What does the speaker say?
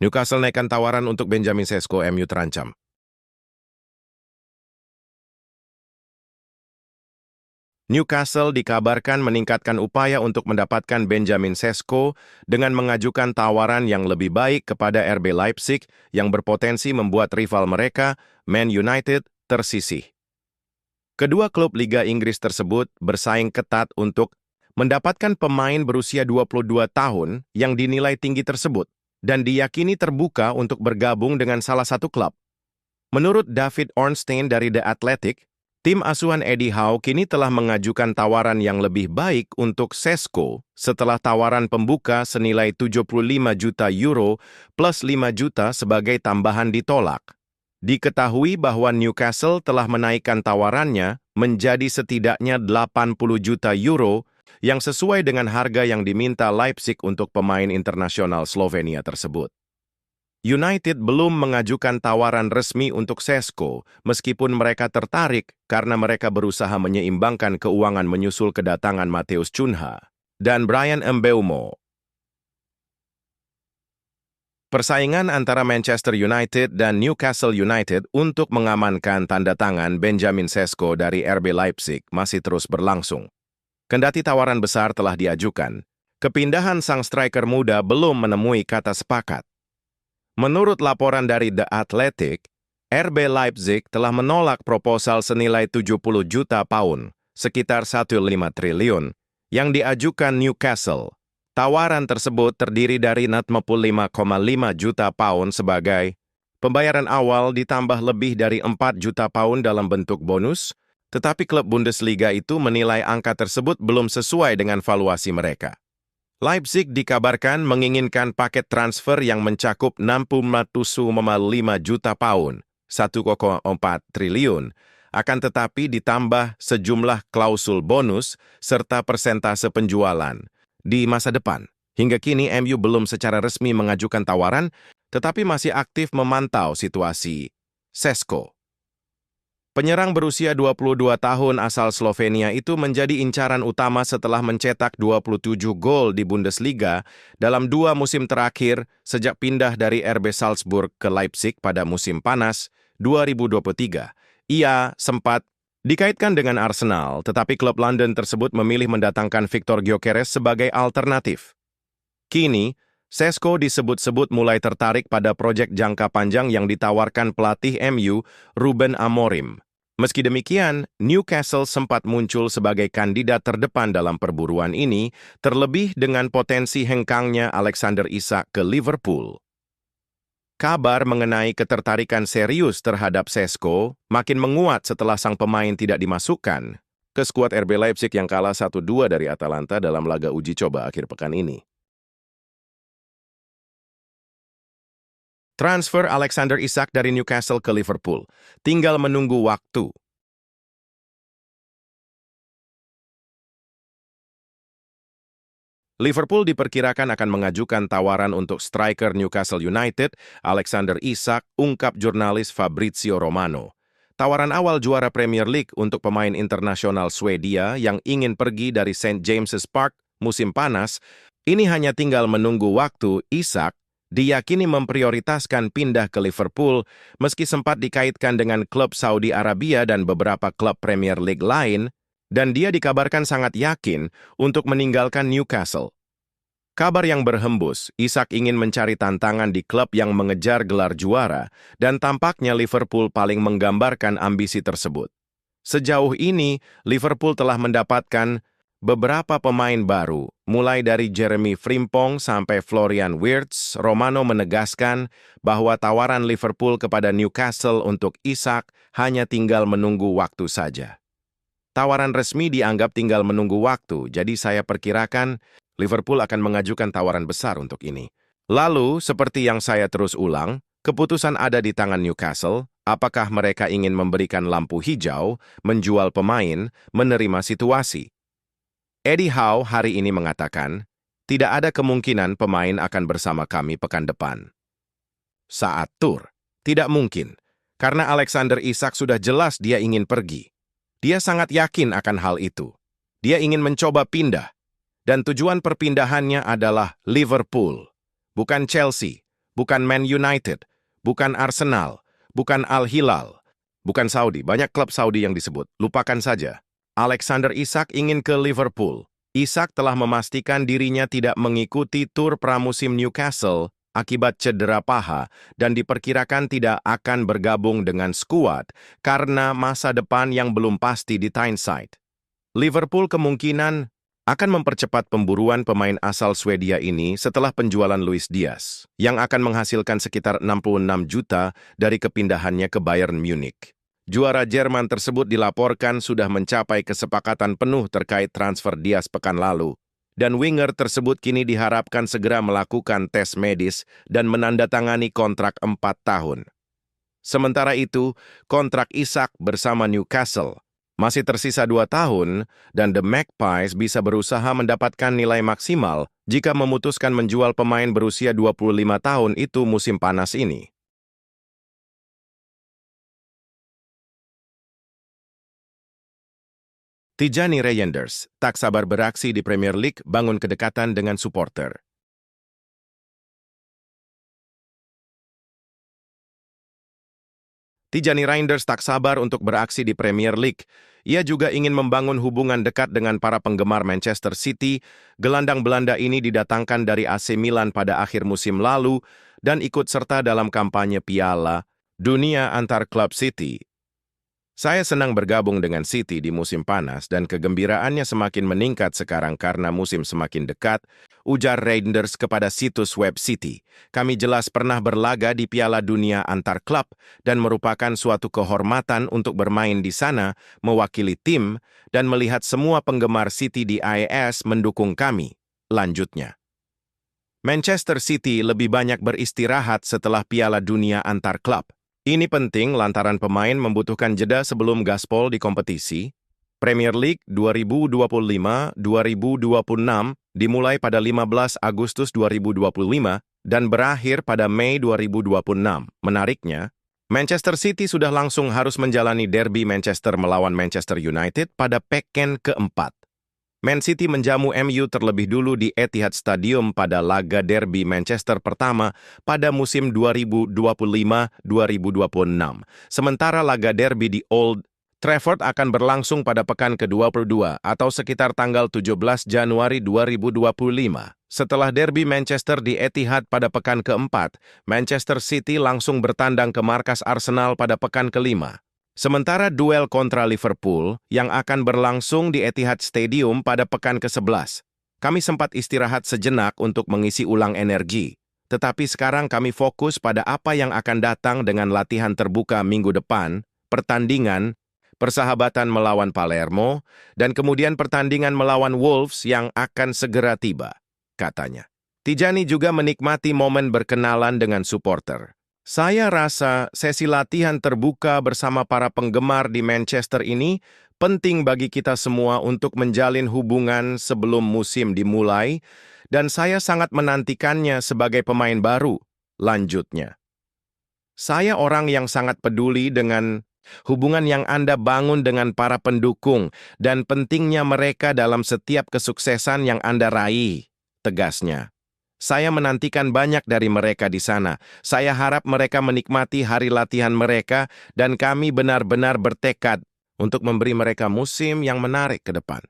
Newcastle naikkan tawaran untuk Benjamin Sesko, MU terancam. Newcastle dikabarkan meningkatkan upaya untuk mendapatkan Benjamin Sesko dengan mengajukan tawaran yang lebih baik kepada RB Leipzig yang berpotensi membuat rival mereka, Man United, tersisih. Kedua klub Liga Inggris tersebut bersaing ketat untuk mendapatkan pemain berusia 22 tahun yang dinilai tinggi tersebut dan diyakini terbuka untuk bergabung dengan salah satu klub. Menurut David Ornstein dari The Athletic, tim asuhan Eddie Howe kini telah mengajukan tawaran yang lebih baik untuk Sesko setelah tawaran pembuka senilai 75 juta euro plus 5 juta sebagai tambahan ditolak. Diketahui bahwa Newcastle telah menaikkan tawarannya menjadi setidaknya 80 juta euro yang sesuai dengan harga yang diminta Leipzig untuk pemain internasional Slovenia tersebut. United belum mengajukan tawaran resmi untuk Sesko, meskipun mereka tertarik karena mereka berusaha menyeimbangkan keuangan menyusul kedatangan Matheus Cunha dan Bryan Mbeumo. Persaingan antara Manchester United dan Newcastle United untuk mengamankan tanda tangan Benjamin Sesko dari RB Leipzig masih terus berlangsung. Kendati tawaran besar telah diajukan, kepindahan sang striker muda belum menemui kata sepakat. Menurut laporan dari The Athletic, RB Leipzig telah menolak proposal senilai 70 juta pound, sekitar 1,5 triliun, yang diajukan Newcastle. Tawaran tersebut terdiri dari 65,5 juta pound sebagai pembayaran awal ditambah lebih dari 4 juta pound dalam bentuk bonus, tetapi klub Bundesliga itu menilai angka tersebut belum sesuai dengan valuasi mereka. Leipzig dikabarkan menginginkan paket transfer yang mencakup 61,5 juta pound, 1,4 triliun, akan tetapi ditambah sejumlah klausul bonus serta persentase penjualan di masa depan. Hingga kini MU belum secara resmi mengajukan tawaran, tetapi masih aktif memantau situasi Sesko. Penyerang berusia 22 tahun asal Slovenia itu menjadi incaran utama setelah mencetak 27 gol di Bundesliga dalam 2 musim terakhir sejak pindah dari RB Salzburg ke Leipzig pada musim panas 2023. Ia sempat dikaitkan dengan Arsenal, tetapi klub London tersebut memilih mendatangkan Victor Gyökeres sebagai alternatif. Kini, Sesko disebut-sebut mulai tertarik pada proyek jangka panjang yang ditawarkan pelatih MU, Ruben Amorim. Meski demikian, Newcastle sempat muncul sebagai kandidat terdepan dalam perburuan ini, terlebih dengan potensi hengkangnya Alexander Isak ke Liverpool. Kabar mengenai ketertarikan serius terhadap Sesko makin menguat setelah sang pemain tidak dimasukkan ke skuad RB Leipzig yang kalah 1-2 dari Atalanta dalam laga uji coba akhir pekan ini. Transfer Alexander Isak dari Newcastle ke Liverpool. Tinggal menunggu waktu. Liverpool diperkirakan akan mengajukan tawaran untuk striker Newcastle United, Alexander Isak, ungkap jurnalis Fabrizio Romano. Tawaran awal juara Premier League untuk pemain internasional Swedia yang ingin pergi dari St. James's Park musim panas, ini hanya tinggal menunggu waktu. Isak diyakini memprioritaskan pindah ke Liverpool meski sempat dikaitkan dengan klub Saudi Arabia dan beberapa klub Premier League lain, dan dia dikabarkan sangat yakin untuk meninggalkan Newcastle. Kabar yang berhembus, Isak ingin mencari tantangan di klub yang mengejar gelar juara, dan tampaknya Liverpool paling menggambarkan ambisi tersebut. Sejauh ini, Liverpool telah mendapatkan beberapa pemain baru, mulai dari Jeremy Frimpong sampai Florian Wirtz. Romano menegaskan bahwa tawaran Liverpool kepada Newcastle untuk Isak hanya tinggal menunggu waktu saja. Tawaran resmi dianggap tinggal menunggu waktu, jadi saya perkirakan Liverpool akan mengajukan tawaran besar untuk ini. Lalu, seperti yang saya terus ulang, keputusan ada di tangan Newcastle, apakah mereka ingin memberikan lampu hijau, menjual pemain, menerima situasi. Eddie Howe hari ini mengatakan, tidak ada kemungkinan pemain akan bersama kami pekan depan saat tur Tidak mungkin, karena Alexander Isak sudah jelas dia ingin pergi. Dia sangat yakin akan hal itu. Dia ingin mencoba pindah, dan tujuan perpindahannya adalah Liverpool. Bukan Chelsea, bukan Man United, bukan Arsenal, bukan Al Hilal, bukan Saudi. Banyak klub Saudi yang disebut. Lupakan saja. Alexander Isak ingin ke Liverpool. Isak telah memastikan dirinya tidak mengikuti tur pramusim Newcastle akibat cedera paha dan diperkirakan tidak akan bergabung dengan skuad karena masa depan yang belum pasti di Tyneside. Liverpool kemungkinan akan mempercepat pemburuan pemain asal Swedia ini setelah penjualan Luis Diaz, yang akan menghasilkan sekitar 66 juta dari kepindahannya ke Bayern Munich. Juara Jerman tersebut dilaporkan sudah mencapai kesepakatan penuh terkait transfer Diaz pekan lalu, dan winger tersebut kini diharapkan segera melakukan tes medis dan menandatangani kontrak 4 tahun. Sementara itu, kontrak Isak bersama Newcastle masih tersisa 2 tahun, dan The Magpies bisa berusaha mendapatkan nilai maksimal jika memutuskan menjual pemain berusia 25 tahun itu musim panas ini. Tijani Reijnders tak sabar beraksi di Premier League, bangun kedekatan dengan supporter. Tijani Reijnders tak sabar untuk beraksi di Premier League. Ia juga ingin membangun hubungan dekat dengan para penggemar Manchester City. Gelandang Belanda ini didatangkan dari AC Milan pada akhir musim lalu dan ikut serta dalam kampanye Piala Dunia antar klub City. Saya senang bergabung dengan City di musim panas dan kegembiraannya semakin meningkat sekarang karena musim semakin dekat, ujar Reijnders kepada situs web City. Kami jelas pernah berlaga di Piala Dunia antar klub dan merupakan suatu kehormatan untuk bermain di sana, mewakili tim, dan melihat semua penggemar City di AES mendukung kami, lanjutnya. Manchester City lebih banyak beristirahat setelah Piala Dunia antar klub. Ini penting lantaran pemain membutuhkan jeda sebelum gaspol di kompetisi. Premier League 2025-2026 dimulai pada 15 Agustus 2025 dan berakhir pada Mei 2026. Menariknya, Manchester City sudah langsung harus menjalani derby Manchester melawan Manchester United pada pekan keempat. Man City menjamu MU terlebih dulu di Etihad Stadium pada laga derby Manchester pertama pada musim 2025-2026. Sementara laga derby di Old Trafford akan berlangsung pada pekan ke-22 atau sekitar tanggal 17 Januari 2025. Setelah derby Manchester di Etihad pada pekan keempat, Manchester City langsung bertandang ke markas Arsenal pada pekan kelima. Sementara duel kontra Liverpool yang akan berlangsung di Etihad Stadium pada pekan ke-11. Kami sempat istirahat sejenak untuk mengisi ulang energi. Tetapi sekarang kami fokus pada apa yang akan datang dengan latihan terbuka minggu depan, pertandingan, persahabatan melawan Palermo, dan kemudian pertandingan melawan Wolves yang akan segera tiba, katanya. Tijani juga menikmati momen berkenalan dengan supporter. Saya rasa sesi latihan terbuka bersama para penggemar di Manchester ini penting bagi kita semua untuk menjalin hubungan sebelum musim dimulai, dan saya sangat menantikannya sebagai pemain baru, lanjutnya. Saya orang yang sangat peduli dengan hubungan yang Anda bangun dengan para pendukung dan pentingnya mereka dalam setiap kesuksesan yang Anda raih, tegasnya. Saya menantikan banyak dari mereka di sana. Saya harap mereka menikmati hari latihan mereka dan kami benar-benar bertekad untuk memberi mereka musim yang menarik ke depan.